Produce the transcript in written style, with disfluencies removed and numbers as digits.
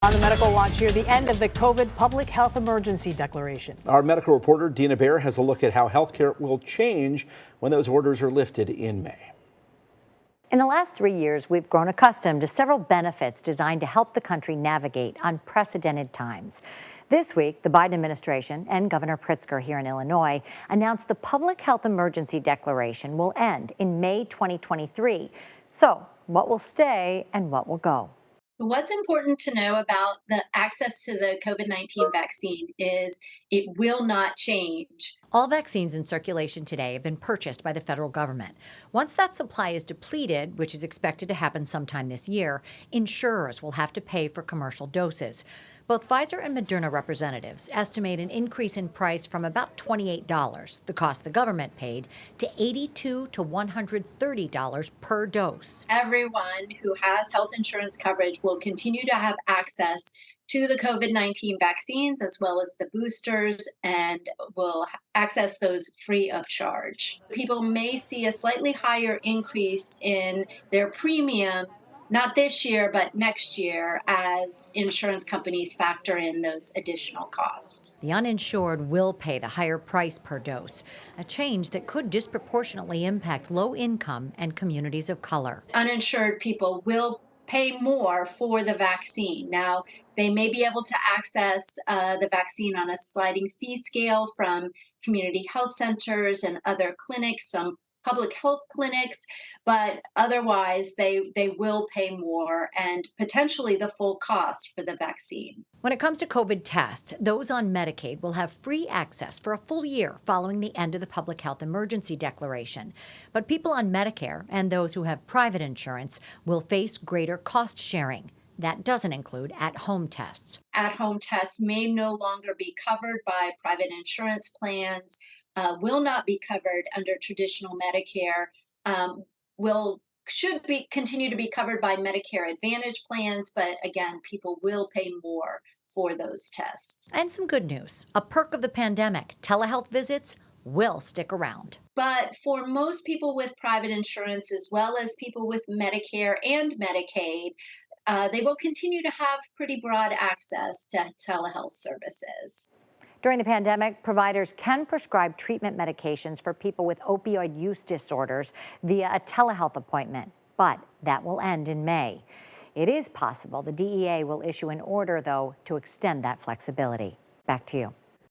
On the Medical Watch here, the end of the COVID public health emergency declaration. Our medical reporter, Dina Bair, has a look at how healthcare will change when those orders are lifted in May. In the last 3 years, we've grown accustomed to several benefits designed to help the country navigate unprecedented times. This week, the Biden administration and Governor Pritzker here in Illinois announced the public health emergency declaration will end in May 2023. So, what will stay and what will go? What's important to know about the access to the COVID-19 vaccine is it will not change. All vaccines in circulation today have been purchased by the federal government. Once that supply is depleted, which is expected to happen sometime this year, insurers will have to pay for commercial doses. Both Pfizer and Moderna representatives estimate an increase in price from about $28, the cost the government paid, to $82 to $130 per dose. Everyone who has health insurance coverage will continue to have access to the COVID-19 vaccines as well as the boosters and will access those free of charge. People may see a slightly higher increase in their premiums, not this year, but next year, as insurance companies factor in those additional costs. The uninsured will pay the higher price per dose, a change that could disproportionately impact low income and communities of color. Uninsured people will pay more for the vaccine. Now, they may be able to access the vaccine on a sliding fee scale from community health centers and other clinics, some public health clinics, but otherwise they will pay more and potentially the full cost for the vaccine. When it comes to COVID tests, those on Medicaid will have free access for a full year following the end of the public health emergency declaration. But people on Medicare and those who have private insurance will face greater cost sharing. That doesn't include at-home tests. At-home tests may no longer be covered by private insurance plans, will not be covered under traditional Medicare, should continue to be covered by Medicare Advantage plans, but again, people will pay more for those tests. And some good news. A perk of the pandemic, telehealth visits will stick around. But for most people with private insurance, as well as people with Medicare and Medicaid, they will continue to have pretty broad access to telehealth services. During the pandemic, providers can prescribe treatment medications for people with opioid use disorders via a telehealth appointment, but that will end in May. It is possible the DEA will issue an order, though, to extend that flexibility. Back to you.